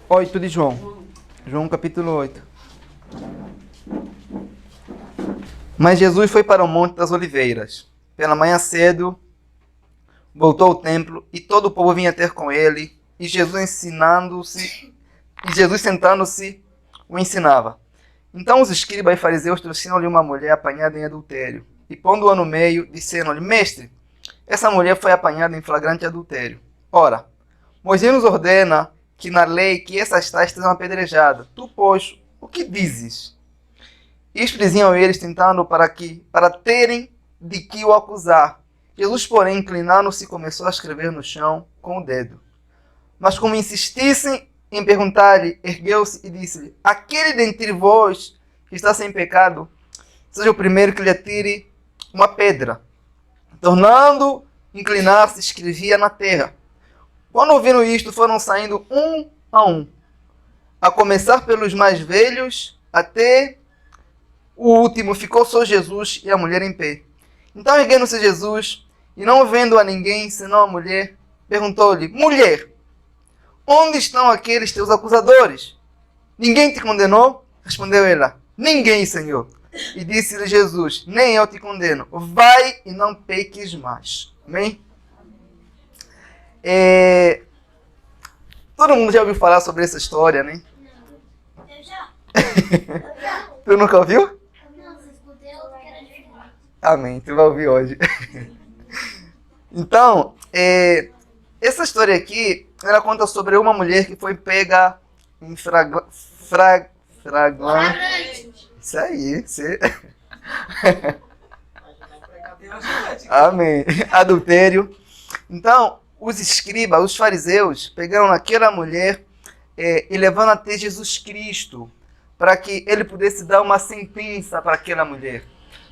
8 de João. João capítulo 8. Mas Jesus foi para o Monte das Oliveiras. Pela manhã cedo, voltou ao templo e todo o povo vinha ter com ele. E Jesus sentando-se, o ensinava. Então os escribas e fariseus trouxeram-lhe uma mulher apanhada em adultério. E pondo-a no meio, disseram-lhe: Mestre, essa mulher foi apanhada em flagrante adultério. Ora, Moisés nos ordena que na lei que essas tais sejam apedrejadas. Tu, pois, o que dizes? Isto diziam eles, tentando para terem de que o acusar. Jesus, porém, inclinando-se, começou a escrever no chão com o dedo. Mas como insistissem em perguntar-lhe, ergueu-se e disse-lhe: Aquele dentre vós que está sem pecado, seja o primeiro que lhe atire uma pedra. Tornando inclinar-se, escrevia na terra. Quando ouviram isto, foram saindo um, a começar pelos mais velhos, até o último. Ficou só Jesus e a mulher em pé. Então, erguendo-se Jesus, e não vendo a ninguém, senão a mulher, perguntou-lhe: Mulher, onde estão aqueles teus acusadores? Ninguém te condenou? Respondeu ela: Ninguém, Senhor. E disse-lhe Jesus: Nem eu te condeno. Vai e não peques mais. Amém? Todo mundo já ouviu falar sobre essa história, né? Não, eu já. Tu nunca ouviu? Não, eu escutei outra que era diferente. Amém, tu vai ouvir hoje. Então, essa história aqui, ela conta sobre uma mulher que foi pega em flagrante. Isso aí. Amém. Adultério. Então, os escribas, os fariseus, pegaram aquela mulher e levando até Jesus Cristo, para que ele pudesse dar uma sentença para aquela mulher,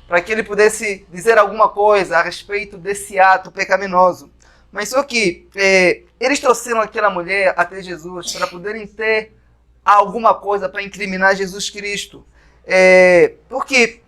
para que ele pudesse dizer alguma coisa a respeito desse ato pecaminoso. Mas só que eles trouxeram aquela mulher até Jesus para poderem ter alguma coisa para incriminar Jesus Cristo. Porque,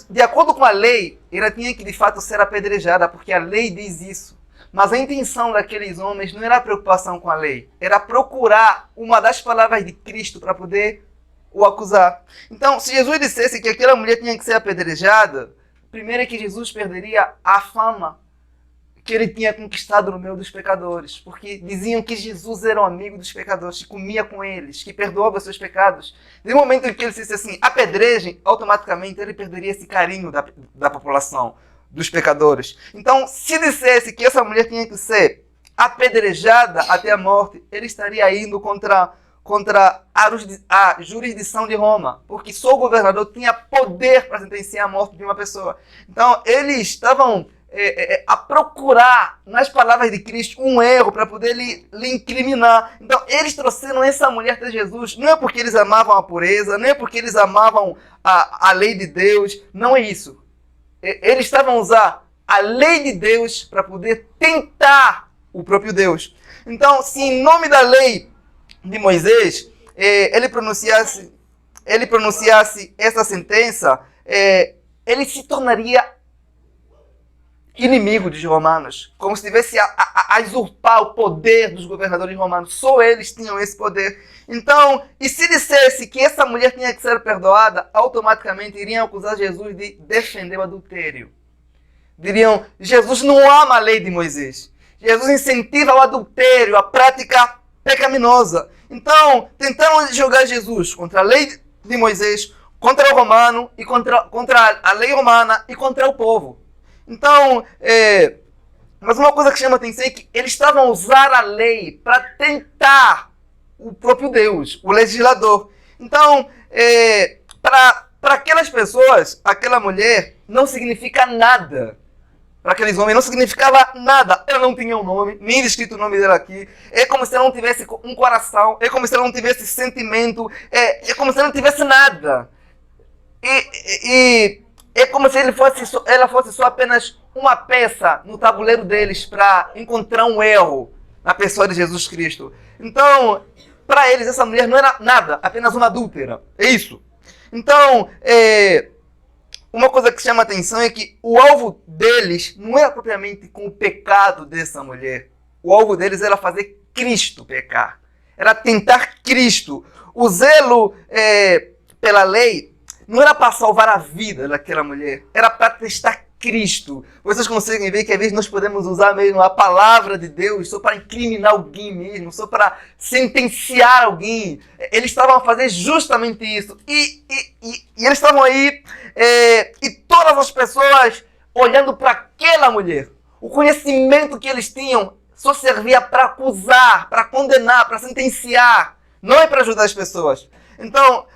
de acordo com a lei, ela tinha que de fato ser apedrejada, porque a lei diz isso. Mas a intenção daqueles homens não era a preocupação com a lei, era procurar uma das palavras de Cristo para poder o acusar. Então, se Jesus dissesse que aquela mulher tinha que ser apedrejada, primeiro é que Jesus perderia a fama que ele tinha conquistado no meio dos pecadores, porque diziam que Jesus era um amigo dos pecadores, que comia com eles, que perdoava seus pecados. No momento em que ele disse assim, apedrejem, automaticamente ele perderia esse carinho da população, dos pecadores. Então, se dissesse que essa mulher tinha que ser apedrejada até a morte, ele estaria indo contra a jurisdição de Roma, porque só o governador tinha poder para sentenciar a morte de uma pessoa. Então, eles estavam a procurar, nas palavras de Cristo, um erro para poder lhe incriminar. Então, eles trouxeram essa mulher até Jesus, não é porque eles amavam a pureza, não é porque eles amavam a lei de Deus, não é isso. Eles estavam a usar a lei de Deus para poder tentar o próprio Deus. Então, se em nome da lei de Moisés, ele pronunciasse essa sentença, ele se tornaria inimigo dos romanos, como se estivesse a usurpar o poder dos governadores romanos. Só eles tinham esse poder. Então, e se dissesse que essa mulher tinha que ser perdoada, automaticamente iriam acusar Jesus de defender o adultério. Diriam, Jesus não ama a lei de Moisés. Jesus incentiva o adultério, a prática pecaminosa. Então, tentaram jogar Jesus contra a lei de Moisés, contra o romano, e contra a lei romana e contra o povo. Então, mas uma coisa que chama a atenção é que eles estavam a usar a lei para tentar o próprio Deus, o legislador. Então, para aquelas pessoas, aquela mulher não significa nada. Para aqueles homens não significava nada. Ela não tinha um nome, nem escrito o nome dela aqui. É como se ela não tivesse um coração, é como se ela não tivesse sentimento, é como se ela não tivesse nada. E é como se ela fosse só apenas uma peça no tabuleiro deles para encontrar um erro na pessoa de Jesus Cristo. Então, para eles, essa mulher não era nada, apenas uma adúltera. É isso. Então, uma coisa que chama a atenção é que o alvo deles não era propriamente com o pecado dessa mulher. O alvo deles era fazer Cristo pecar. era tentar Cristo. O zelo pela lei não era para salvar a vida daquela mulher, era para testar Cristo. Vocês conseguem ver que às vezes nós podemos usar mesmo a palavra de Deus só para incriminar alguém mesmo, só para sentenciar alguém. Eles estavam a fazer justamente isso. E eles estavam aí, e todas as pessoas olhando para aquela mulher. O conhecimento que eles tinham só servia para acusar, para condenar, para sentenciar. Não é para ajudar as pessoas. Então,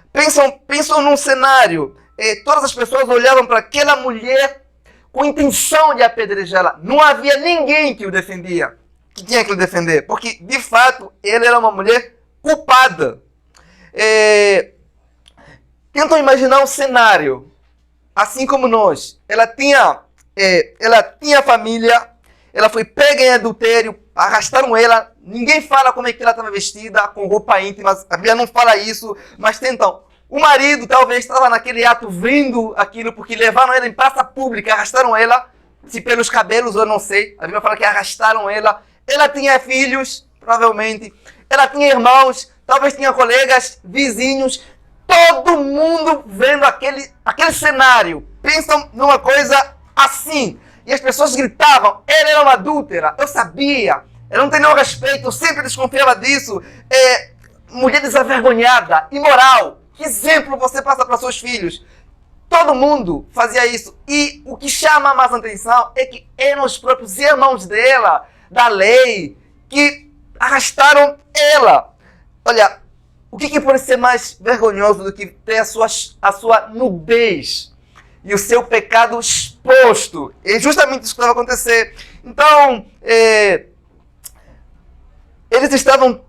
pensam num cenário. Todas as pessoas olhavam para aquela mulher com a intenção de apedrejá-la. Não havia ninguém que o defendia, que tinha que o defender. Porque, de fato, ela era uma mulher culpada. Tentam imaginar um cenário. Assim como nós. Ela tinha família. Ela foi pega em adultério. Arrastaram ela. Ninguém fala como é que ela estava vestida, com roupa íntima. A Bíblia não fala isso. Mas tentam. O marido talvez estava naquele ato vendo aquilo, porque levaram ela em praça pública, arrastaram ela, se pelos cabelos eu não sei. A Bíblia fala que arrastaram ela. Ela tinha filhos, provavelmente. Ela tinha irmãos, talvez tinha colegas, vizinhos. Todo mundo vendo aquele cenário. Pensam numa coisa assim. E as pessoas gritavam, ela era uma adúltera, eu sabia. Ela não tem nenhum respeito, eu sempre desconfiava disso. Mulher desavergonhada, imoral. Que exemplo você passa para seus filhos? Todo mundo fazia isso. E o que chama mais atenção é que eram os próprios irmãos dela, da lei, que arrastaram ela. Olha, o que pode ser mais vergonhoso do que ter a sua nudez e o seu pecado exposto? É justamente isso que vai acontecer. Então, eles estavam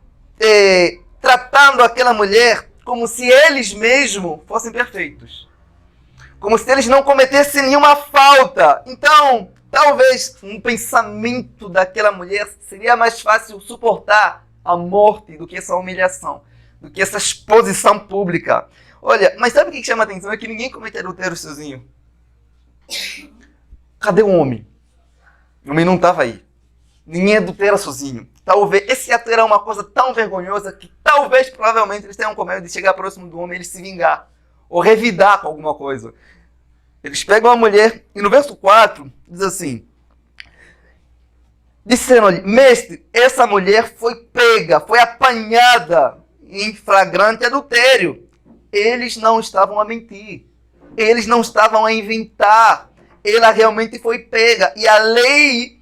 tratando aquela mulher como se eles mesmos fossem perfeitos. Como se eles não cometessem nenhuma falta. Então, talvez um pensamento daquela mulher seria mais fácil suportar a morte do que essa humilhação, do que essa exposição pública. Olha, mas sabe o que chama a atenção? É que ninguém comete adultério sozinho. Cadê o homem? O homem não estava aí. Ninguém adultera sozinho. Talvez esse ato era uma coisa tão vergonhosa que talvez, provavelmente, eles tenham com medo de chegar próximo do homem e ele se vingar. Ou revidar com alguma coisa. Eles pegam a mulher e no verso 4 diz assim: disseram-lhe, mestre, essa mulher foi pega, foi apanhada em flagrante adultério. Eles não estavam a mentir. Eles não estavam a inventar. Ela realmente foi pega. E a lei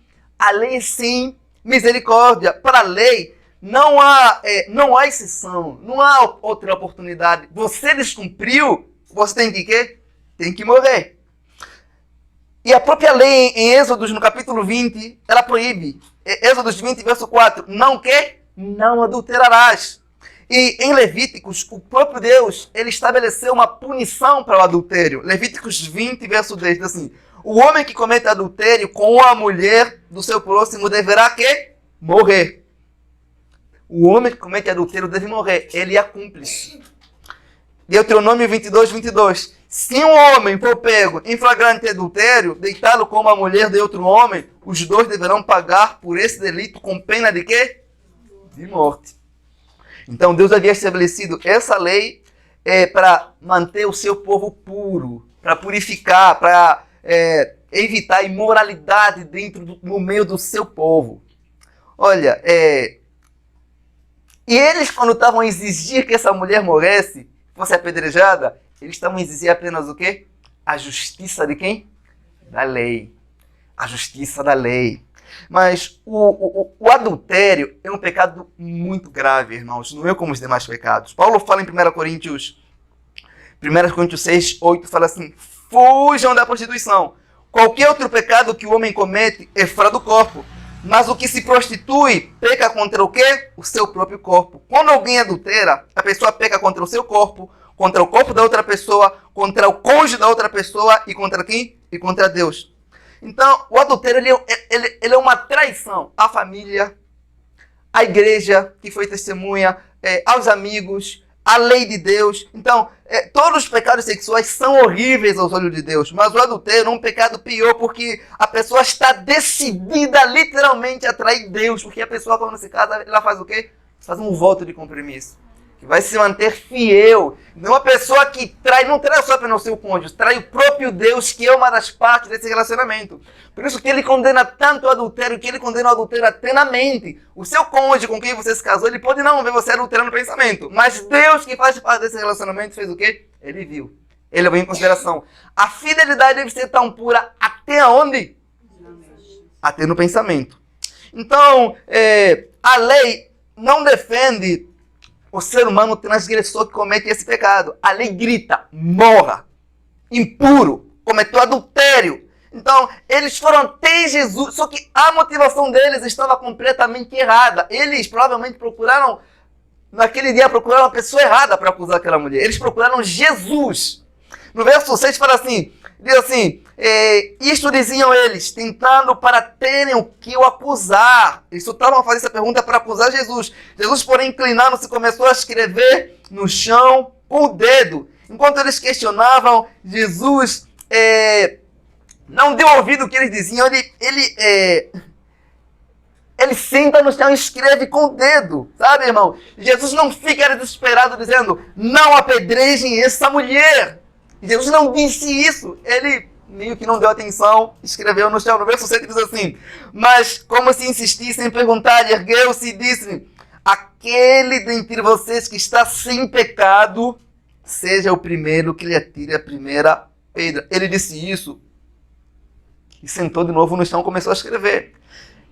sim, misericórdia. Para a lei não há exceção, não há outra oportunidade. Você descumpriu, você tem que quê? Tem que morrer. E a própria lei em Êxodos, no capítulo 20, ela proíbe. Êxodos 20, verso 4, não quê? Não adulterarás. E em Levíticos, o próprio Deus, ele estabeleceu uma punição para o adultério. Levíticos 20, verso 10, diz assim: o homem que comete adultério com a mulher do seu próximo deverá quê? Morrer. O homem que comete adultério deve morrer. Ele é cúmplice. Deuteronômio 22, 22. Se um homem for pego em flagrante adultério, deitá-lo com uma mulher de outro homem, os dois deverão pagar por esse delito com pena de quê? De morte. Então Deus havia estabelecido essa lei para manter o seu povo puro, para purificar, para evitar a imoralidade no meio do seu povo. Olha, e eles, quando estavam a exigir que essa mulher morresse, fosse apedrejada, eles estavam a exigir apenas o quê? A justiça de quem? Da lei. A justiça da lei. Mas o adultério é um pecado muito grave, irmãos. Não é como os demais pecados. Paulo fala em 1 Coríntios 6, 8, fala assim: fujam da prostituição. Qualquer outro pecado que o homem comete é fora do corpo. Mas o que se prostitui peca contra o quê? O seu próprio corpo. Quando alguém adultera, a pessoa peca contra o seu corpo, contra o corpo da outra pessoa, contra o cônjuge da outra pessoa e contra quem? E contra Deus. Então, o adultério ele é uma traição à família, à igreja que foi testemunha, aos amigos, à lei de Deus. Então, todos os pecados sexuais são horríveis aos olhos de Deus, mas o adultério é um pecado pior porque a pessoa está decidida literalmente a trair Deus, porque a pessoa, quando se casa, ela faz o quê? Você faz um voto de compromisso. Que vai se manter fiel. Uma pessoa que trai, não trai só apenas o seu cônjuge, trai o próprio Deus, que é uma das partes desse relacionamento. Por isso que ele condena tanto o adultério, que ele condena o adultério até na mente. O seu cônjuge com quem você se casou, ele pode não ver você adulterando no pensamento. Mas Deus, que faz parte desse relacionamento, fez o quê? Ele viu. Ele levou em consideração. A fidelidade deve ser tão pura até onde? Até no pensamento. Então, a lei não defende o ser humano transgressor que comete esse pecado. A lei grita, morra, impuro, cometeu adultério. Então, eles foram até Jesus, só que a motivação deles estava completamente errada. Eles provavelmente naquele dia procuraram a pessoa errada para acusar aquela mulher. Eles procuraram Jesus. No verso 6 fala assim, diz assim, isto diziam eles, tentando para terem o que o acusar. Eles só estavam a fazer essa pergunta para acusar Jesus. Jesus, porém, inclinando-se, começou a escrever no chão com o dedo. Enquanto eles questionavam, Jesus não deu ouvido ao que eles diziam. Ele senta no chão e escreve com o dedo. Sabe, irmão? Jesus não fica desesperado dizendo, não apedrejem essa mulher. Jesus não disse isso. Ele meio que não deu atenção, escreveu no chão. No verso 7 diz assim, mas como se insistissem em perguntar, ergueu-se e disse, aquele dentre vocês que está sem pecado, seja o primeiro que lhe atire a primeira pedra. Ele disse isso e sentou de novo no chão e começou a escrever.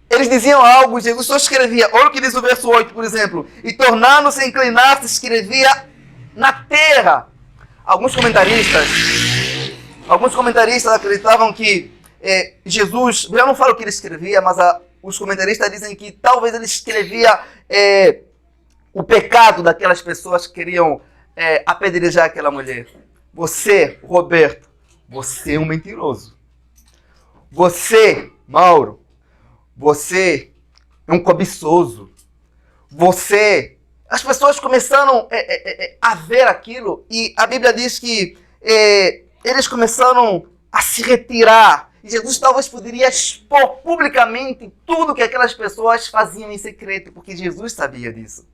Eles diziam algo, Jesus só escrevia. Olha o que diz o verso 8, por exemplo. E tornando-se a inclinar-se, escrevia na terra. Alguns comentaristas acreditavam que Jesus, eu não falo o que ele escrevia, mas os comentaristas dizem que talvez ele escrevia o pecado daquelas pessoas que queriam apedrejar aquela mulher. Você, Roberto, você é um mentiroso. Você, Mauro, você é um cobiçoso. As pessoas começaram a ver aquilo e a Bíblia diz que eles começaram a se retirar. E Jesus talvez poderia expor publicamente tudo que aquelas pessoas faziam em secreto, porque Jesus sabia disso.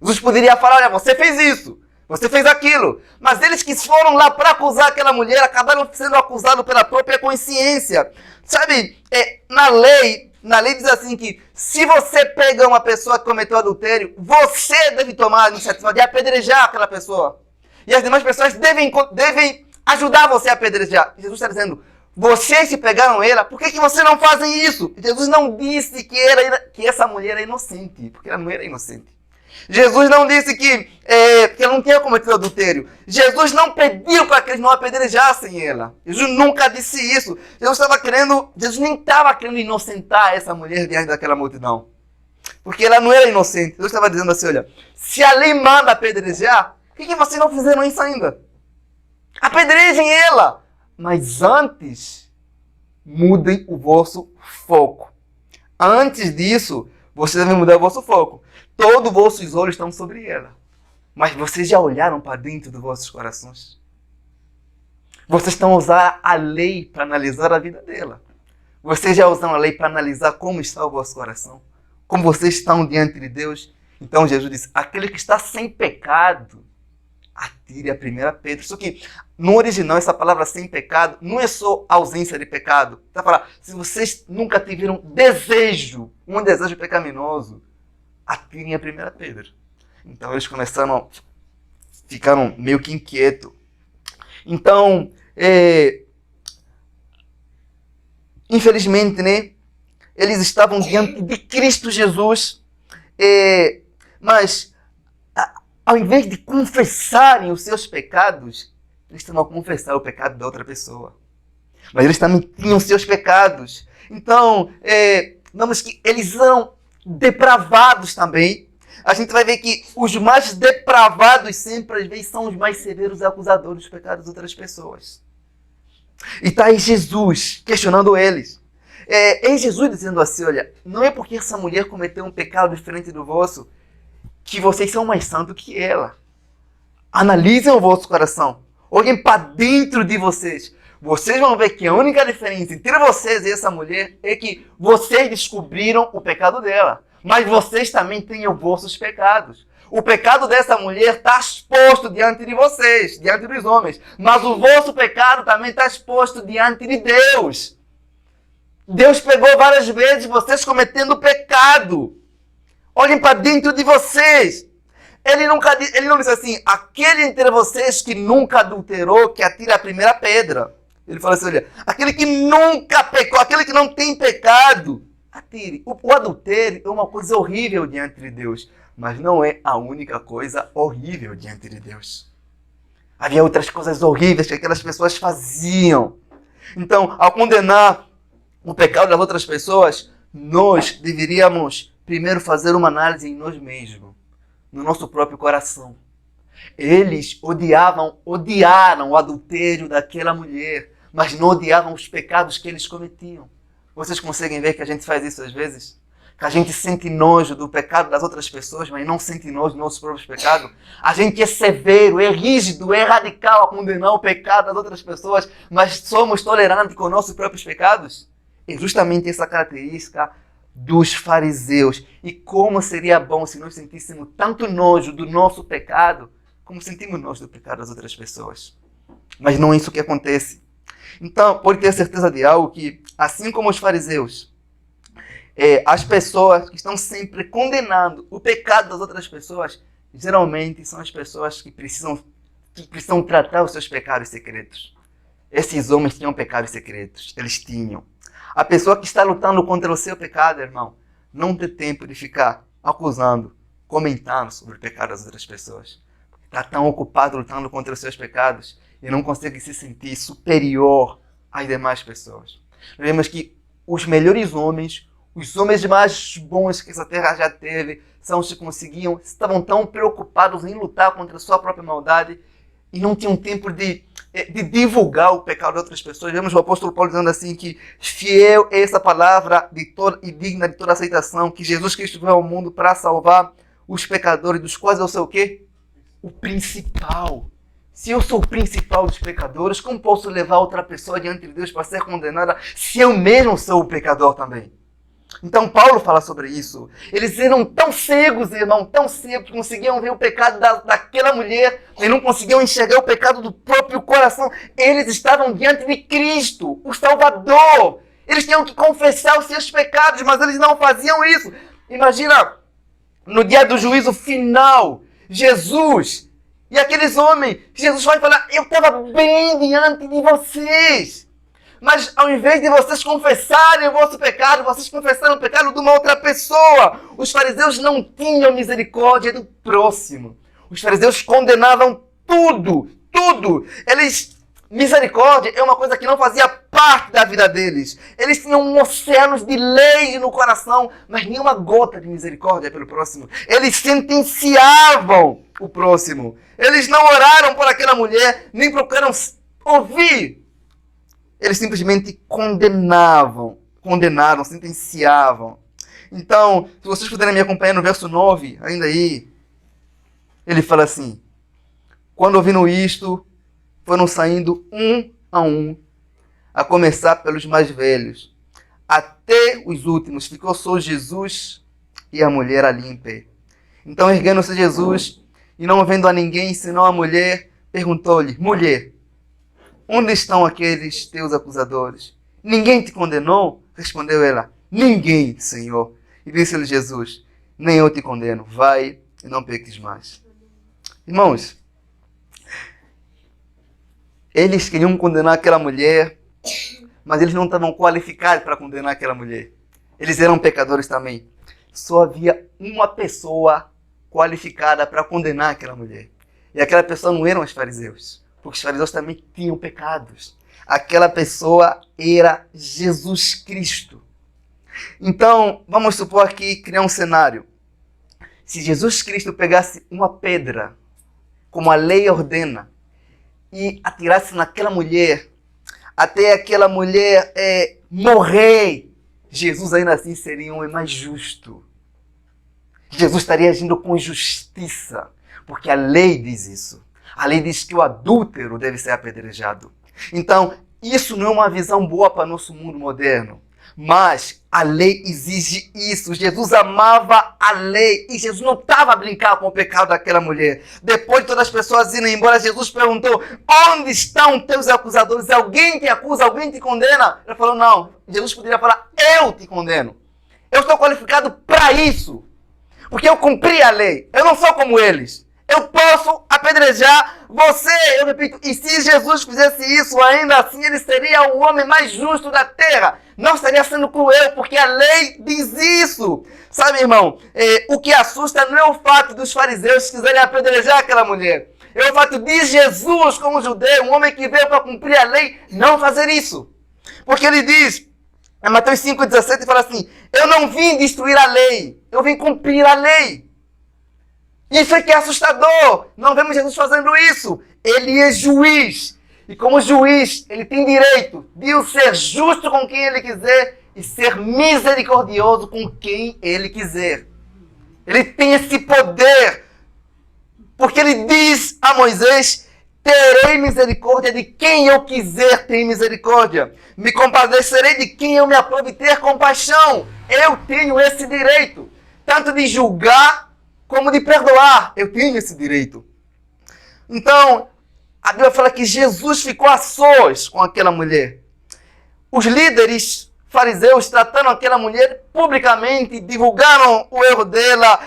Jesus poderia falar, olha, você fez isso, você fez aquilo. Mas eles que foram lá para acusar aquela mulher, acabaram sendo acusados pela própria consciência. Sabe, na lei diz assim que se você pega uma pessoa que cometeu adultério, você deve tomar a iniciativa de apedrejar aquela pessoa. E as demais pessoas devem ajudar você a apedrejar. Jesus está dizendo, vocês que pegaram ela, por que você não fazem isso? Jesus não disse que essa mulher era inocente, porque ela não era inocente. Jesus não disse que ela não tinha cometido adultério. Jesus não pediu para que eles não apedrejassem ela. Jesus nunca disse isso. Jesus nem estava querendo inocentar essa mulher diante daquela multidão. Porque ela não era inocente. Jesus estava dizendo assim, olha, se a lei manda apedrejar, por que vocês não fizeram isso ainda? Apedrejem ela. Mas antes, mudem o vosso foco. Antes disso, vocês devem mudar o vosso foco. Todos os vossos olhos estão sobre ela. Mas vocês já olharam para dentro dos vossos corações? Vocês estão usando a lei para analisar a vida dela. Vocês já usam a lei para analisar como está o vosso coração? Como vocês estão diante de Deus? Então Jesus disse, aquele que está sem pecado, atire a primeira pedra. Só que no original essa palavra sem pecado não é só ausência de pecado. Está falando, se vocês nunca tiveram um desejo pecaminoso, atirem a primeira pedra. Então eles ficaram meio que inquietos. Então, infelizmente, né, eles estavam diante de Cristo Jesus, mas ao invés de confessarem os seus pecados, eles estavam a confessar o pecado da outra pessoa. Mas eles também tinham seus pecados. Então, vemos que eles eram depravados também. A gente vai ver que os mais depravados sempre, às vezes, são os mais severos acusadores dos pecados de outras pessoas. E está aí Jesus questionando eles. É Jesus dizendo assim, olha, não é porque essa mulher cometeu um pecado diferente do vosso que vocês são mais santos que ela. Analisem o vosso coração. Olhem para dentro de vocês. Vocês vão ver que a única diferença entre vocês e essa mulher é que vocês descobriram o pecado dela. mas vocês também têm os vossos pecados. O pecado dessa mulher está exposto diante de vocês, diante dos homens. Mas o vosso pecado também está exposto diante de Deus. Deus pegou várias vezes vocês cometendo pecado. Olhem para dentro de vocês. Ele não disse assim, aquele entre vocês que nunca adulterou, que atira a primeira pedra. Ele falou assim, olha, aquele que nunca pecou, aquele que não tem pecado, atire. O adultério é uma coisa horrível diante de Deus, mas não é a única coisa horrível diante de Deus. Havia outras coisas horríveis que aquelas pessoas faziam. Então, ao condenar o pecado das outras pessoas, nós deveríamos primeiro fazer uma análise em nós mesmos, no nosso próprio coração. Eles odiaram o adultério daquela mulher, mas não odiavam os pecados que eles cometiam. Vocês conseguem ver que a gente faz isso às vezes? Que a gente sente nojo do pecado das outras pessoas, mas não sente nojo dos nossos próprios pecados. A gente é severo, é rígido, é radical a condenar o pecado das outras pessoas, mas somos tolerantes com os nossos próprios pecados. É justamente essa característica dos fariseus. E como seria bom se nós sentíssemos tanto nojo do nosso pecado, como sentimos nojo do pecado das outras pessoas. Mas não é isso que acontece. Então, pode ter certeza de algo, que assim como os fariseus, as pessoas que estão sempre condenando o pecado das outras pessoas, geralmente são as pessoas que precisam tratar os seus pecados secretos. Esses homens tinham pecados secretos, eles tinham. A pessoa que está lutando contra o seu pecado, irmão, não tem tempo de ficar acusando, comentando sobre o pecado das outras pessoas. Está tão ocupado lutando contra os seus pecados e não consegue se sentir superior às demais pessoas. Nós vemos que os melhores homens, os homens mais bons que essa terra já teve, são os que estavam tão preocupados em lutar contra a sua própria maldade e não tinham tempo de divulgar o pecado de outras pessoas. Vemos o apóstolo Paulo dizendo assim que fiel é essa palavra e digna de toda aceitação, que Jesus Cristo veio ao mundo para salvar os pecadores, dos quais eu sou o quê? O principal. Se eu sou o principal dos pecadores, como posso levar outra pessoa diante de Deus para ser condenada se eu mesmo sou o pecador também? Então Paulo fala sobre isso. Eles eram tão cegos, irmão, tão cegos, que conseguiam ver o pecado daquela mulher e não conseguiam enxergar o pecado do próprio coração. Eles estavam diante de Cristo, o Salvador. Eles tinham que confessar os seus pecados, mas eles não faziam isso. Imagina, no dia do juízo final, Jesus e aqueles homens, Jesus vai falar, eu estava bem diante de vocês. Mas ao invés de vocês confessarem o vosso pecado, vocês confessaram o pecado de uma outra pessoa. Os fariseus não tinham misericórdia do próximo. Os fariseus condenavam tudo. Misericórdia é uma coisa que não fazia parte da vida deles. Eles tinham oceanos de lei no coração, mas nenhuma gota de misericórdia pelo próximo. Eles sentenciavam o próximo. Eles não oraram por aquela mulher, nem procuraram ouvir. Eles simplesmente condenaram, sentenciavam. Então, se vocês puderem me acompanhar no verso 9, ainda aí, ele fala assim, quando ouviram isto, foram saindo um, a começar pelos mais velhos, até os últimos. Ficou só Jesus e a mulher ali em pé. Então, erguendo-se Jesus, e não vendo a ninguém senão a mulher, perguntou-lhe, mulher, onde estão aqueles teus acusadores? Ninguém te condenou? Respondeu ela, ninguém, Senhor. E disse-lhe Jesus, nem eu te condeno, vai e não peques mais. Irmãos, eles queriam condenar aquela mulher, mas eles não estavam qualificados para condenar aquela mulher. Eles eram pecadores também. Só havia uma pessoa qualificada para condenar aquela mulher. E aquela pessoa não eram os fariseus, porque os fariseus também tinham pecados. Aquela pessoa era Jesus Cristo. Então, vamos supor aqui, criar um cenário. Se Jesus Cristo pegasse uma pedra, como a lei ordena, e atirasse naquela mulher, até aquela mulher morrer, Jesus ainda assim seria um homem mais justo. Jesus estaria agindo com justiça, porque a lei diz isso. A lei diz que o adúltero deve ser apedrejado. Então, isso não é uma visão boa para o nosso mundo moderno. Mas a lei exige isso. Jesus amava a lei e Jesus não estava a brincar com o pecado daquela mulher. Depois de todas as pessoas irem embora, Jesus perguntou: onde estão teus acusadores? Alguém te acusa? Alguém te condena? Ele falou: não. Jesus poderia falar: eu te condeno. Eu estou qualificado para isso. Porque eu cumpri a lei. Eu não sou como eles. Eu posso apedrejar você. Eu repito, e se Jesus fizesse isso, ainda assim ele seria o homem mais justo da terra. Não estaria sendo cruel, porque a lei diz isso. Sabe, irmão, o que assusta não é o fato dos fariseus quiserem apedrejar aquela mulher. É o fato de Jesus, como judeu, um homem que veio para cumprir a lei, não fazer isso. Porque ele diz, em Mateus 5,17, fala assim: eu não vim destruir a lei, eu vim cumprir a lei. Isso é que é assustador. Não vemos Jesus fazendo isso. Ele é juiz. E como juiz, ele tem direito de ser justo com quem ele quiser e ser misericordioso com quem ele quiser. Ele tem esse poder. Porque ele diz a Moisés: terei misericórdia de quem eu quiser ter misericórdia. Me compadecerei de quem eu me aprove ter compaixão. Eu tenho esse direito. Tanto de julgar como de perdoar. Eu tenho esse direito. Então, a Bíblia fala que Jesus ficou a sós com aquela mulher. Os líderes fariseus trataram aquela mulher publicamente, divulgaram o erro dela,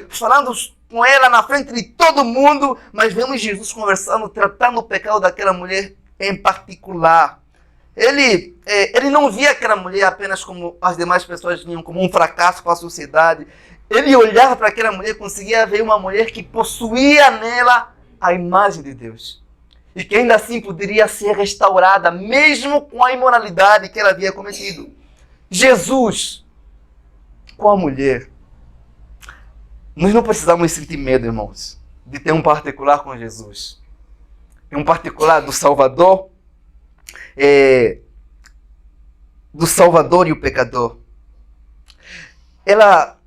falando com ela na frente de todo mundo, mas vemos Jesus conversando, tratando o pecado daquela mulher em particular. Ele não via aquela mulher apenas como as demais pessoas viam, como um fracasso para a sociedade. Ele olhava para aquela mulher e conseguia ver uma mulher que possuía nela a imagem de Deus. E que ainda assim poderia ser restaurada, mesmo com a imoralidade que ela havia cometido. Jesus, com a mulher. Nós não precisamos sentir medo, irmãos, de ter um particular com Jesus. Um particular do Salvador, do Salvador e o pecador. Ela,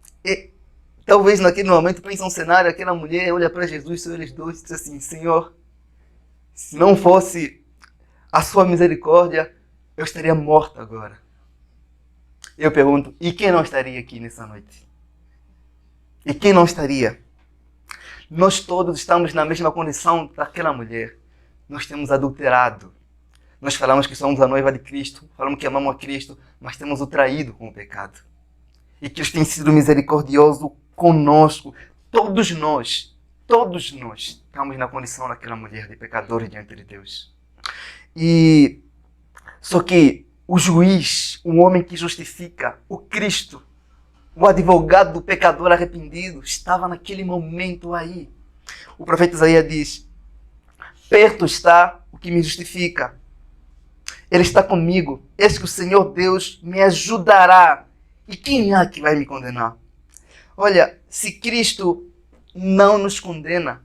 talvez naquele momento, pensa um cenário, aquela mulher olha para Jesus, são eles dois, e diz assim: Senhor, se não fosse a sua misericórdia, eu estaria morta agora. Eu pergunto, e quem não estaria aqui nessa noite? E quem não estaria? Nós todos estamos na mesma condição daquela mulher. Nós temos adulterado. Nós falamos que somos a noiva de Cristo, falamos que amamos a Cristo, mas temos o traído com o pecado. E Cristo tem sido misericordioso conosco. Todos nós estamos na condição daquela mulher de pecadores diante de Deus. Só que o juiz, o homem que justifica, o Cristo, o advogado do pecador arrependido, estava naquele momento aí. O profeta Isaías diz: perto está o que me justifica. Ele está comigo. Eis que o Senhor Deus me ajudará. E quem é que vai me condenar? Olha, se Cristo não nos condena,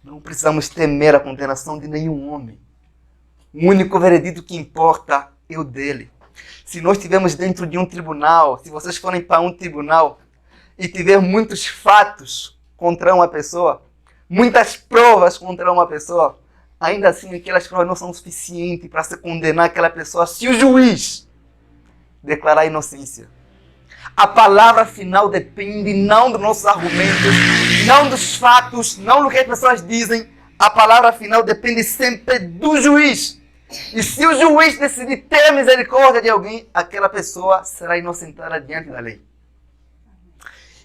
não precisamos temer a condenação de nenhum homem. O único veredito que importa é o dele. Se nós estivermos dentro de um tribunal, se vocês forem para um tribunal e tiver muitos fatos contra uma pessoa, muitas provas contra uma pessoa, ainda assim aquelas provas não são suficientes para se condenar aquela pessoa se o juiz declarar inocência. A palavra final depende não dos nossos argumentos, não dos fatos, não do que as pessoas dizem. A palavra final depende sempre do juiz. E se o juiz decidir ter misericórdia de alguém, aquela pessoa será inocentada diante da lei.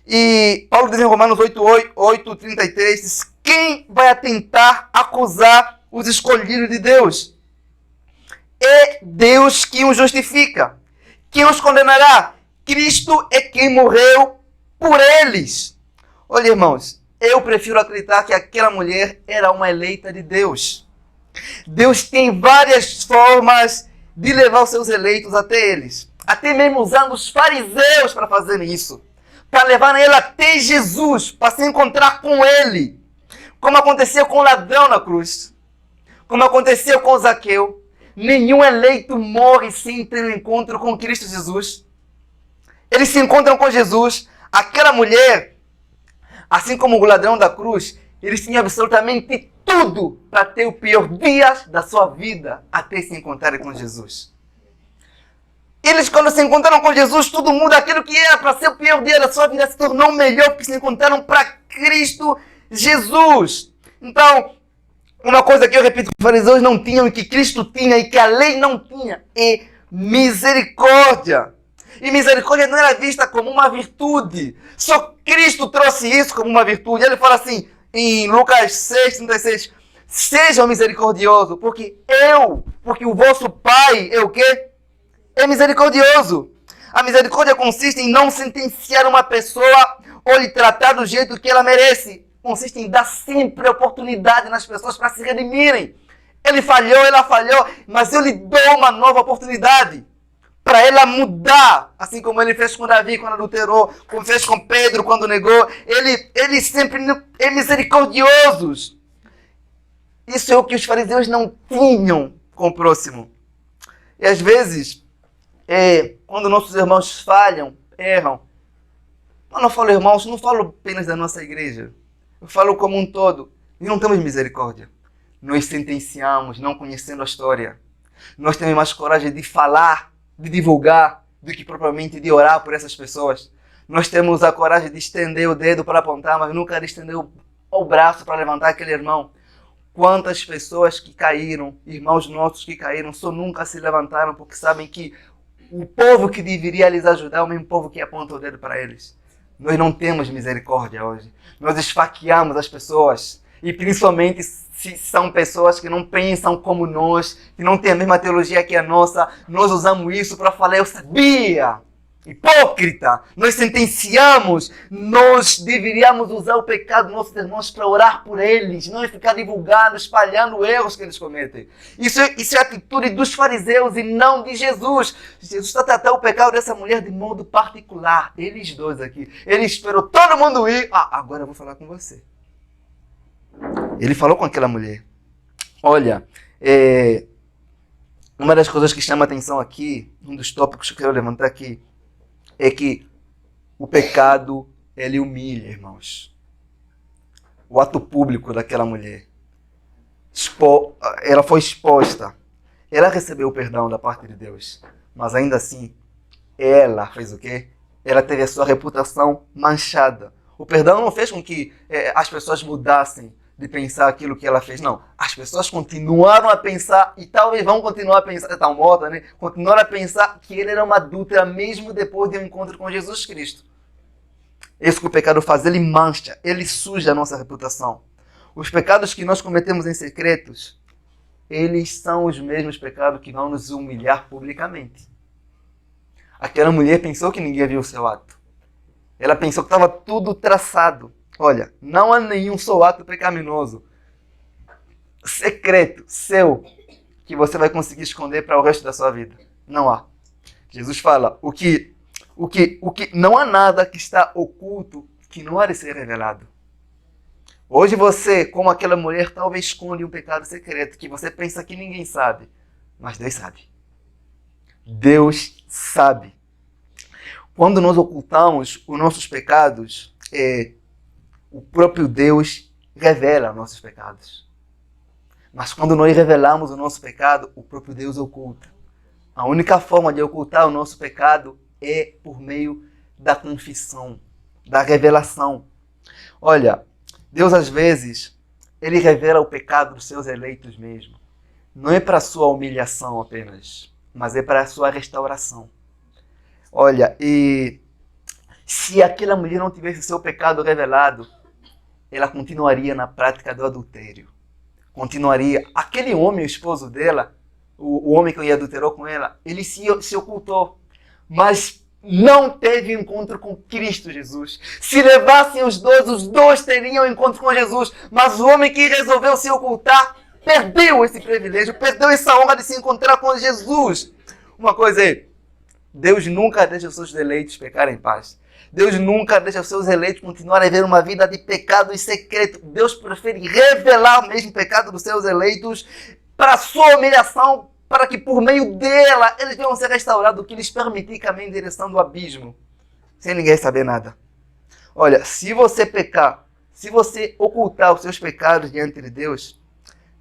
E Paulo diz em Romanos 8:33, diz: quem vai tentar acusar os escolhidos de Deus? É Deus quem os justifica. Quem os condenará? Cristo é quem morreu por eles. Olha, irmãos, eu prefiro acreditar que aquela mulher era uma eleita de Deus. Deus tem várias formas de levar os seus eleitos até eles. Até mesmo usando os fariseus para fazer isso. Para levar ela até Jesus, para se encontrar com ele. Como aconteceu com o ladrão na cruz. Como aconteceu com Zaqueu. Nenhum eleito morre sem ter um encontro com Cristo Jesus. Eles se encontram com Jesus. Aquela mulher, assim como o ladrão da cruz, eles tinham absolutamente tudo para ter o pior dia da sua vida até se encontrarem com Jesus. Eles, quando se encontraram com Jesus, tudo muda. Aquilo que era para ser o pior dia da sua vida se tornou melhor, porque se encontraram para Cristo Jesus. Então, uma coisa que eu repito que os fariseus não tinham e que Cristo tinha e que a lei não tinha é misericórdia. E misericórdia não era vista como uma virtude. Só Cristo trouxe isso como uma virtude. Ele fala assim, em Lucas 6:36, sejam misericordiosos, porque o vosso Pai é o quê? É misericordioso. A misericórdia consiste em não sentenciar uma pessoa ou lhe tratar do jeito que ela merece. Consiste em dar sempre oportunidade nas pessoas para se redimirem. Ele falhou, ela falhou, mas eu lhe dou uma nova oportunidade para ela mudar. Assim como ele fez com Davi quando adulterou, como fez com Pedro quando negou. Ele sempre é misericordioso. Isso é o que os fariseus não tinham com o próximo. E às vezes, quando nossos irmãos falham, erram. Quando eu falo irmãos, não falo apenas da nossa igreja. Eu falo como um todo. E não temos misericórdia. Nós sentenciamos, não conhecendo a história. Nós temos mais coragem de falar, de divulgar, do que propriamente de orar por essas pessoas. Nós temos a coragem de estender o dedo para apontar, mas nunca de estender o braço para levantar aquele irmão. Quantas pessoas que caíram, irmãos nossos que caíram, só nunca se levantaram porque sabem que o povo que deveria lhes ajudar é o mesmo povo que aponta o dedo para eles. Nós não temos misericórdia hoje. Nós esfaqueamos as pessoas. E principalmente se são pessoas que não pensam como nós, que não têm a mesma teologia que a nossa. Nós usamos isso para falar, eu sabia. Hipócrita. Nós sentenciamos. Nós deveríamos usar o pecado dos nossos irmãos para orar por eles. Não ficar divulgando, espalhando erros que eles cometem. Isso é a atitude dos fariseus e não de Jesus. Jesus está tratando o pecado dessa mulher de modo particular. Eles dois aqui. Ele esperou todo mundo ir. Agora eu vou falar com você. Ele falou com aquela mulher. Olha, uma das coisas que chama a atenção aqui, um dos tópicos que eu quero levantar aqui, é que o pecado, ele humilha, irmãos. O ato público daquela mulher. Ela foi exposta. Ela recebeu o perdão da parte de Deus. Mas ainda assim, ela fez o quê? Ela teve a sua reputação manchada. O perdão não fez com que as pessoas mudassem de pensar aquilo que ela fez. Não. As pessoas continuaram a pensar, e talvez vão continuar a pensar, estão mortas, né? Continuaram a pensar que ele era uma adúltera mesmo depois de um encontro com Jesus Cristo. Isso que o pecado faz, ele mancha, ele suja a nossa reputação. Os pecados que nós cometemos em secretos, eles são os mesmos pecados que vão nos humilhar publicamente. Aquela mulher pensou que ninguém viu o seu ato. Ela pensou que estava tudo traçado. Olha, não há nenhum só ato pecaminoso secreto, seu, que você vai conseguir esconder para o resto da sua vida. Não há. Jesus fala, não há nada que está oculto que não há de ser revelado. Hoje você, como aquela mulher, talvez esconde um pecado secreto que você pensa que ninguém sabe. Mas Deus sabe. Deus sabe. Quando nós ocultamos os nossos pecados, o próprio Deus revela nossos pecados. Mas quando nós revelamos o nosso pecado, o próprio Deus oculta. A única forma de ocultar o nosso pecado é por meio da confissão, da revelação. Olha, Deus às vezes, ele revela o pecado dos seus eleitos mesmo. Não é para a sua humilhação apenas, mas é para a sua restauração. Olha, e se aquela mulher não tivesse seu pecado revelado, ela continuaria na prática do adultério. Continuaria. Aquele homem, o esposo dela, o homem que adulterou com ela, ele se ocultou. Mas não teve encontro com Cristo Jesus. Se levassem os dois teriam encontro com Jesus. Mas o homem que resolveu se ocultar, perdeu esse privilégio, perdeu essa honra de se encontrar com Jesus. Uma coisa é, Deus nunca deixa os seus eleitos pecar em paz. Deus nunca deixa os seus eleitos continuarem a viver uma vida de pecado e secreto. Deus prefere revelar mesmo o pecado dos seus eleitos para a sua humilhação, para que por meio dela eles venham ser restaurados, o que lhes permitir caminhar em direção do abismo, sem ninguém saber nada. Olha, se você pecar, se você ocultar os seus pecados diante de Deus,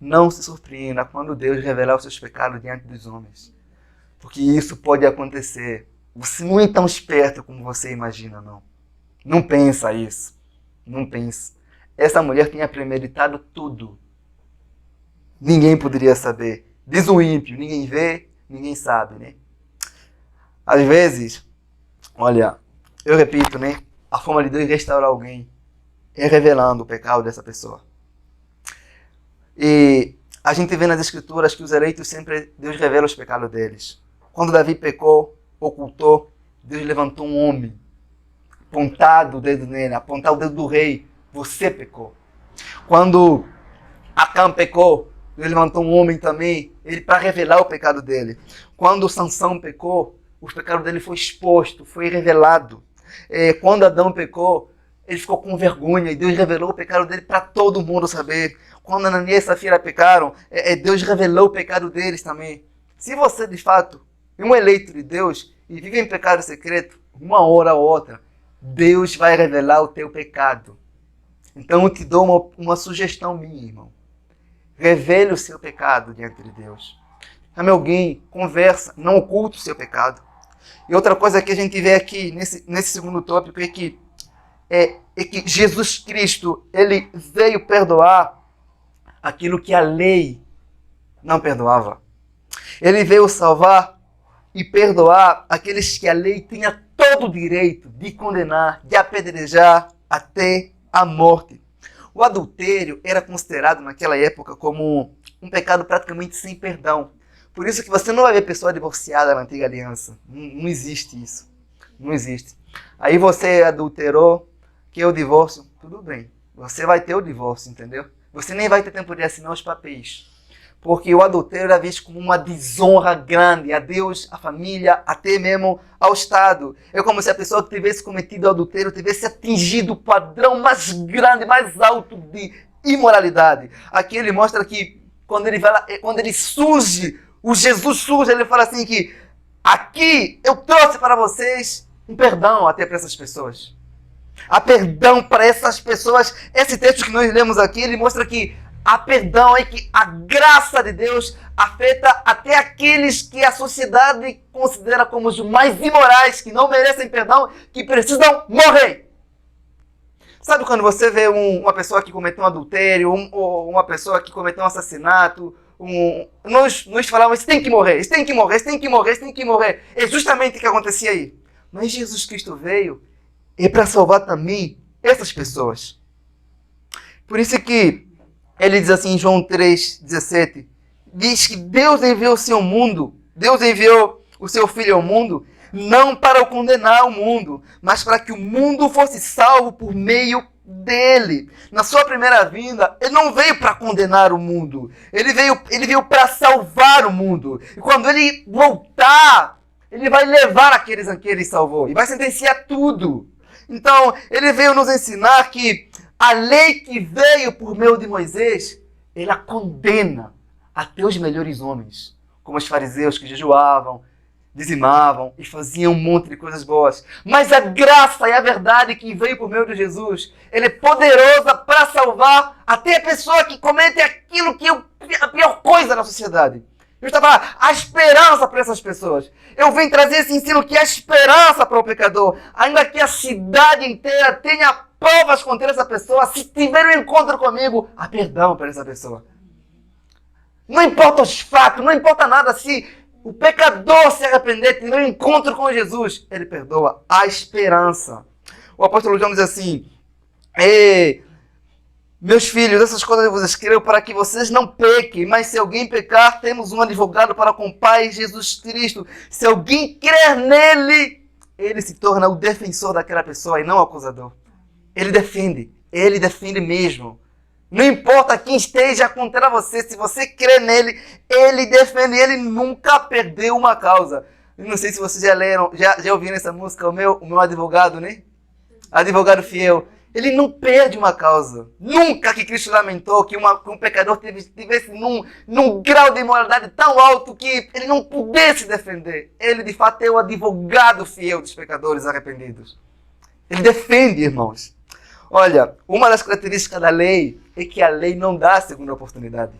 não se surpreenda quando Deus revelar os seus pecados diante dos homens. Porque isso pode acontecer. Você não é tão esperto como você imagina, não. Não pensa isso. Não pensa. Essa mulher tinha premeditado tudo. Ninguém poderia saber. Diz o ímpio, ninguém vê, ninguém sabe, né? Às vezes, olha, eu repito, né? A forma de Deus restaurar alguém é revelando o pecado dessa pessoa. E a gente vê nas escrituras que os eleitos sempre, Deus revela os pecados deles. Quando Davi pecou, ocultou, Deus levantou um homem, apontado o dedo nele, apontar o dedo do rei, você pecou. Quando Acã pecou, Deus levantou um homem também, ele para revelar o pecado dele. Quando Sansão pecou, o pecado dele foi exposto, foi revelado. Quando Adão pecou, ele ficou com vergonha e Deus revelou o pecado dele para todo mundo saber. Quando Ananias e Safira pecaram, Deus revelou o pecado deles também. Se você, de fato, é um eleito de Deus e vive em pecado secreto, uma hora ou outra, Deus vai revelar o teu pecado. Então eu te dou uma sugestão minha, irmão. Revele o seu pecado diante de Deus. Chame alguém, conversa, não oculte o seu pecado. E outra coisa que a gente vê aqui, nesse segundo tópico, é que Jesus Cristo, ele veio perdoar aquilo que a lei não perdoava. Ele veio salvar e perdoar aqueles que a lei tinha todo o direito de condenar, de apedrejar até a morte. O adultério era considerado naquela época como um pecado praticamente sem perdão. Por isso que você não vai ver pessoa divorciada na antiga aliança. Não existe isso. Não existe. Aí você adulterou, quer o divórcio, tudo bem. Você vai ter o divórcio, entendeu? Você nem vai ter tempo de assinar os papéis. Porque o adultério era visto como uma desonra grande a Deus, à família, até mesmo ao Estado. É como se a pessoa que tivesse cometido adultério tivesse atingido o padrão mais grande, mais alto de imoralidade. Aqui ele mostra que quando ele surge, o Jesus surge, ele fala assim que aqui eu trouxe para vocês um perdão até para essas pessoas. Há perdão para essas pessoas. Esse texto que nós lemos aqui, ele mostra que há perdão, é que a graça de Deus afeta até aqueles que a sociedade considera como os mais imorais, que não merecem perdão, que precisam morrer. Sabe quando você vê uma pessoa que cometeu um adultério, ou uma pessoa que cometeu um assassinato, nós falamos, você tem que morrer, você tem que morrer, você tem que morrer, você tem que morrer. É justamente o que acontecia aí. Mas Jesus Cristo veio para salvar também essas pessoas. Por isso que ele diz assim em João 3,17, diz que Deus enviou o seu Filho ao mundo, não para o condenar o mundo, mas para que o mundo fosse salvo por meio dele. Na sua primeira vinda, ele não veio para condenar o mundo, ele veio para salvar o mundo. E quando ele voltar, ele vai levar aqueles a que ele salvou e vai sentenciar tudo. Então, ele veio nos ensinar que a lei que veio por meio de Moisés, ela condena até os melhores homens, como os fariseus que jejuavam, dizimavam e faziam um monte de coisas boas. Mas a graça e a verdade que veio por meio de Jesus, ela é poderosa para salvar até a pessoa que comete aquilo que é a pior coisa na sociedade. Eu estava lá, a esperança para essas pessoas. Eu vim trazer esse ensino que é a esperança para o pecador. Ainda que a cidade inteira tenha provas contra essa pessoa, se tiver um encontro comigo, há perdão para essa pessoa. Não importa os fatos, não importa nada, se o pecador se arrepender, tiver um encontro com Jesus, ele perdoa. A esperança. O apóstolo João diz assim, meus filhos, essas coisas eu vos escrevo para que vocês não pequem, mas se alguém pecar, temos um advogado para com o Pai, Jesus Cristo. Se alguém crer nele, ele se torna o defensor daquela pessoa e não o acusador. Ele defende mesmo. Não importa quem esteja contra você, se você crê nele, ele defende, ele nunca perdeu uma causa. Eu não sei se vocês já leram, já ouviram essa música, o meu advogado, né? Advogado fiel. Ele não perde uma causa. Nunca que Cristo lamentou que um pecador estivesse num grau de imoralidade tão alto que ele não pudesse defender. Ele, de fato, é o advogado fiel dos pecadores arrependidos. Ele defende, irmãos. Olha, uma das características da lei é que a lei não dá a segunda oportunidade.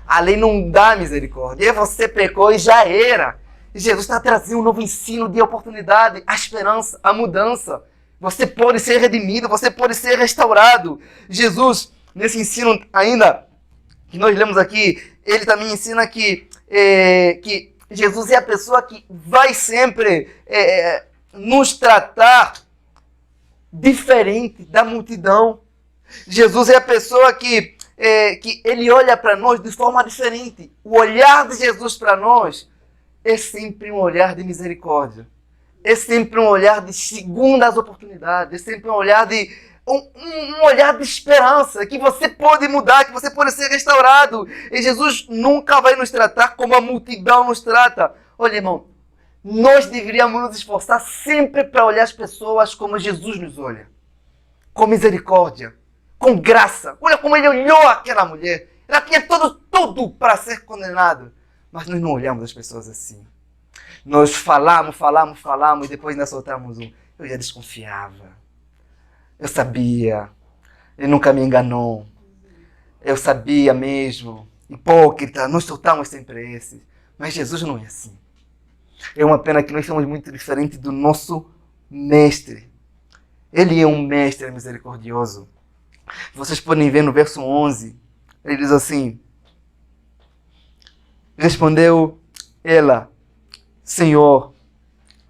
A lei não dá misericórdia. E você pecou e já era. Jesus está trazendo um novo ensino de oportunidade, a esperança, a mudança. Você pode ser redimido, você pode ser restaurado. Jesus, nesse ensino ainda, que nós lemos aqui, ele também ensina que Jesus é a pessoa que vai sempre nos tratar diferente da multidão. Jesus é a pessoa que ele olha para nós de forma diferente. O olhar de Jesus para nós é sempre um olhar de misericórdia. É sempre um olhar de segundas oportunidades. É sempre um olhar de um olhar de esperança, que você pode mudar, que você pode ser restaurado. E Jesus nunca vai nos tratar como a multidão nos trata. Olha, irmão, nós deveríamos nos esforçar sempre para olhar as pessoas como Jesus nos olha. Com misericórdia, com graça. Olha como ele olhou aquela mulher. Ela tinha tudo para ser condenada. Mas nós não olhamos as pessoas assim. Nós falamos e depois ainda soltamos um. Eu já desconfiava. Eu sabia. Ele nunca me enganou. Eu sabia mesmo. Hipócrita. Nós soltamos sempre esses. Mas Jesus não é assim. É uma pena que nós somos muito diferentes do nosso mestre. Ele é um mestre misericordioso. Vocês podem ver no verso 11. Ele diz assim: respondeu ela, Senhor.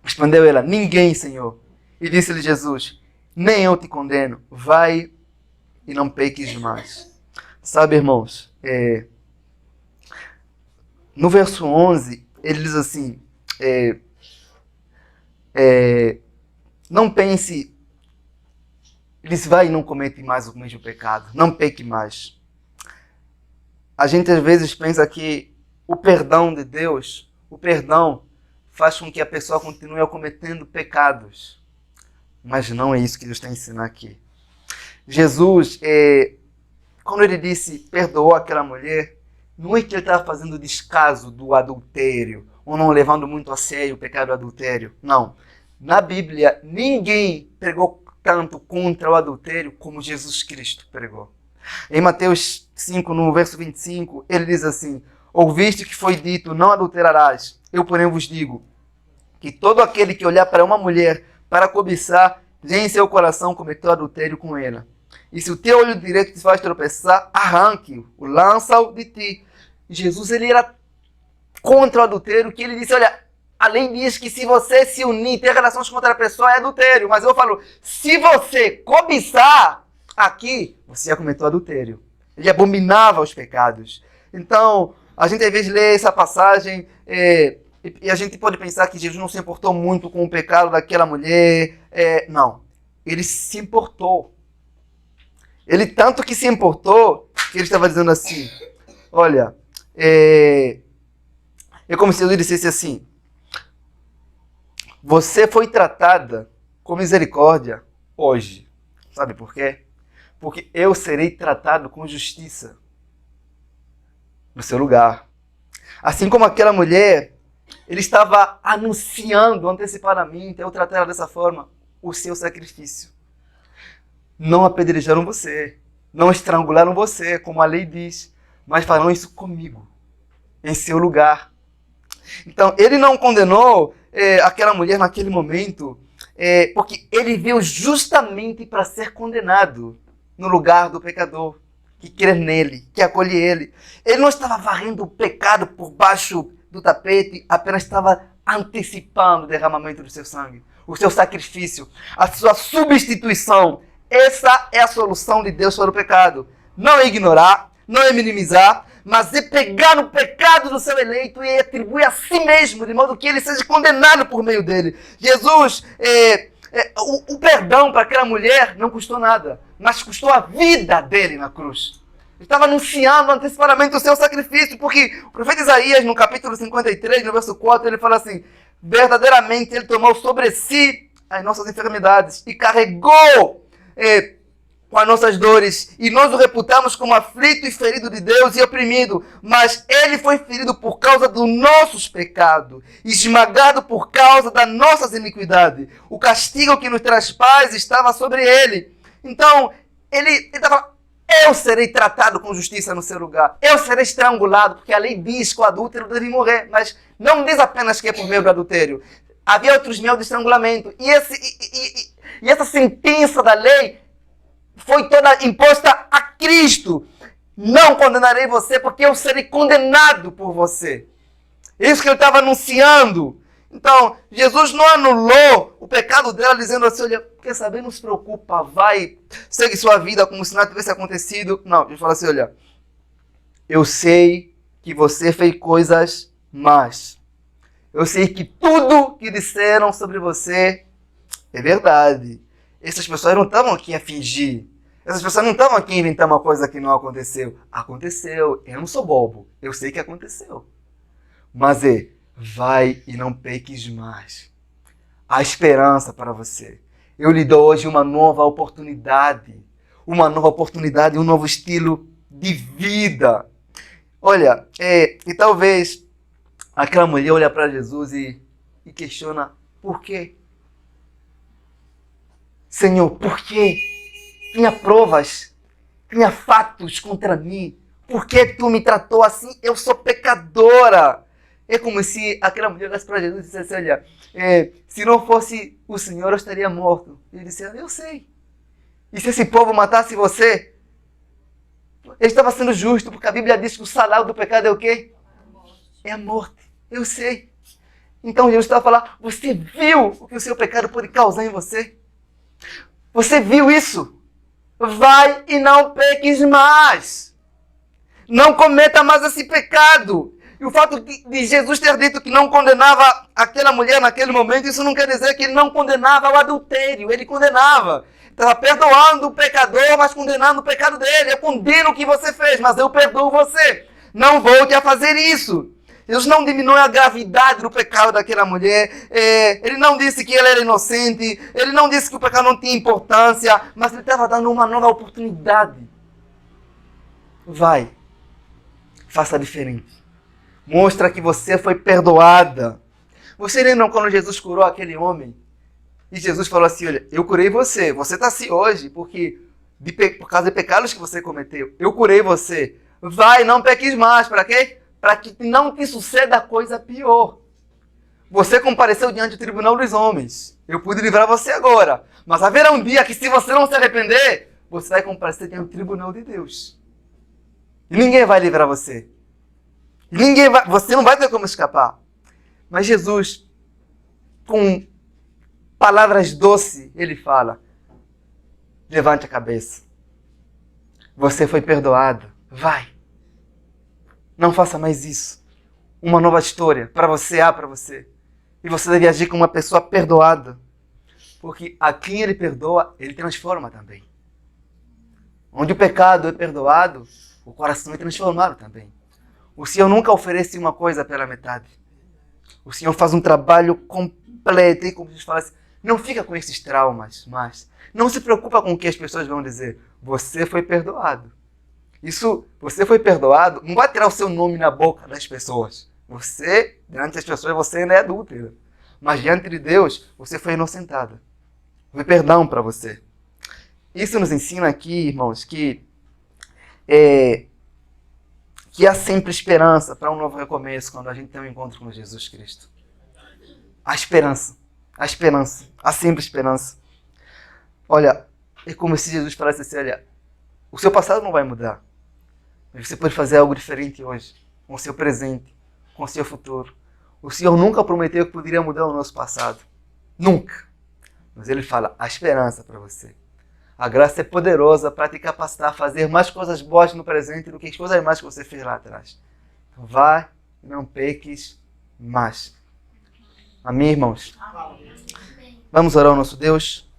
Respondeu ela, ninguém, Senhor. E disse-lhe Jesus, nem eu te condeno. Vai e não peques mais. Sabe, irmãos, no verso 11, ele diz assim, não pense, ele diz, vai e não comete mais o mesmo pecado. Não peque mais. A gente às vezes pensa que o perdão de Deus, o perdão faz com que a pessoa continue cometendo pecados. Mas não é isso que Deus está ensinando aqui. Jesus, quando ele disse, perdoou aquela mulher, não é que ele estava fazendo descaso do adultério, ou não levando muito a sério o pecado do adultério. Não. Na Bíblia, ninguém pregou tanto contra o adultério como Jesus Cristo pregou. Em Mateus 5, no verso 25, ele diz assim, ouviste que foi dito, não adulterarás. Eu, porém, vos digo que todo aquele que olhar para uma mulher para cobiçar, já em seu coração cometeu adultério com ela. E se o teu olho direito te faz tropeçar, arranque-o, lança-o de ti. Jesus, ele era contra o adultério, que ele disse, olha, a lei diz que se você se unir, ter relações com outra pessoa é adultério. Mas eu falo, se você cobiçar aqui, você já cometeu adultério. Ele abominava os pecados. Então, a gente às vezes lê essa passagem e a gente pode pensar que Jesus não se importou muito com o pecado daquela mulher. Não, ele se importou. Ele tanto que se importou que ele estava dizendo assim, olha, é como se ele dissesse assim, você foi tratada com misericórdia hoje. Sabe por quê? Porque eu serei tratado com justiça no seu lugar. Assim como aquela mulher, ele estava anunciando antecipadamente, eu tratei ela dessa forma, o seu sacrifício. Não apedrejaram você, não estrangularam você, como a lei diz, mas falaram isso comigo, em seu lugar. Então, ele não condenou aquela mulher naquele momento, porque ele veio justamente para ser condenado no lugar do pecador, que crê nele, que acolhe ele. Ele não estava varrendo o pecado por baixo do tapete, apenas estava antecipando o derramamento do seu sangue, o seu sacrifício, a sua substituição. Essa é a solução de Deus para o pecado. Não é ignorar, não é minimizar, mas é pegar no pecado do seu eleito e atribuir a si mesmo, de modo que ele seja condenado por meio dele. Jesus, o perdão para aquela mulher não custou nada, mas custou a vida dele na cruz. Ele estava anunciando antecipadamente o seu sacrifício, porque o profeta Isaías, no capítulo 53, no verso 4, ele fala assim, verdadeiramente ele tomou sobre si as nossas enfermidades e carregou com as nossas dores, e nós o reputamos como aflito e ferido de Deus e oprimido, mas ele foi ferido por causa dos nossos pecados, esmagado por causa das nossas iniquidades. O castigo que nos traz paz estava sobre ele. Então, ele estava eu serei tratado com justiça no seu lugar. Eu serei estrangulado, porque a lei diz que o adúltero deve morrer, mas não diz apenas que é por meio do adultério. Havia outros meios de estrangulamento. E essa sentença da lei foi toda imposta a Cristo. Não condenarei você, porque eu serei condenado por você. Isso que ele estava anunciando. Então, Jesus não anulou o pecado dela, dizendo assim, olha, quer saber, não se preocupa, vai, segue sua vida como se nada tivesse acontecido. Não, ele fala assim, olha, eu sei que você fez coisas más. Eu sei que tudo que disseram sobre você é verdade. Essas pessoas não estavam aqui a fingir. Essas pessoas não estavam aqui a inventar uma coisa que não aconteceu. Aconteceu, eu não sou bobo, eu sei que aconteceu. Mas vai e não peques mais. Há esperança para você. Eu lhe dou hoje uma nova oportunidade. Uma nova oportunidade, um novo estilo de vida. Olha, e talvez aquela mulher olha para Jesus e questiona, por quê? Senhor, por quê? Tinha provas, tinha fatos contra mim. Por que tu me tratou assim? Eu sou pecadora. É como se aquela mulher olhasse para Jesus e dissesse, olha, se não fosse o Senhor, eu estaria morto. Ele disse, eu sei. E se esse povo matasse você? Ele estava sendo justo, porque a Bíblia diz que o salário do pecado é o quê? É a morte. Eu sei. Então Jesus estava falando, você viu o que o seu pecado pode causar em você? Você viu isso? Vai e não peques mais. Não cometa mais esse pecado. E o fato de Jesus ter dito que não condenava aquela mulher naquele momento, isso não quer dizer que ele não condenava o adultério. Ele condenava. Estava perdoando o pecador, mas condenando o pecado dele. Eu condeno o que você fez, mas eu perdoo você. Não volte a fazer isso. Jesus não diminui a gravidade do pecado daquela mulher. Ele não disse que ela era inocente. Ele não disse que o pecado não tinha importância. Mas ele estava dando uma nova oportunidade. Vai. Faça diferente. Mostra que você foi perdoada. Você lembra quando Jesus curou aquele homem? E Jesus falou assim, olha, eu curei você. Você está assim hoje porque por causa de pecados que você cometeu. Eu curei você. Vai, não peques mais. Para quê? Para que não te suceda coisa pior. Você compareceu diante do tribunal dos homens. Eu pude livrar você agora. Mas haverá um dia que se você não se arrepender, você vai comparecer diante do tribunal de Deus. E ninguém vai livrar você. Você não vai ter como escapar. Mas Jesus, com palavras doces, ele fala, levante a cabeça. Você foi perdoado. Vai. Não faça mais isso. Uma nova história para você, para você. E você deve agir como uma pessoa perdoada. Porque a quem ele perdoa, ele transforma também. Onde o pecado é perdoado, o coração é transformado também. O Senhor nunca oferece uma coisa pela metade. O Senhor faz um trabalho completo. E como Jesus fala assim, não fica com esses traumas, mas não se preocupa com o que as pessoas vão dizer. Você foi perdoado. Isso, você foi perdoado, não vai tirar o seu nome na boca das pessoas. Você, diante das pessoas, você ainda é adúltera. Mas diante de Deus, você foi inocentada. Foi perdão para você. Isso nos ensina aqui, irmãos, que há sempre esperança para um novo recomeço quando a gente tem um encontro com Jesus Cristo. Há esperança. Há esperança. Há sempre esperança. Olha, é como se Jesus falasse assim, olha, o seu passado não vai mudar. Mas você pode fazer algo diferente hoje, com o seu presente, com o seu futuro. O Senhor nunca prometeu que poderia mudar o nosso passado. Nunca. Mas Ele fala, há esperança para você. A graça é poderosa para te capacitar a fazer mais coisas boas no presente do que as coisas mais que você fez lá atrás. Então vai e não peques mais. Amém, irmãos? Vamos orar ao nosso Deus.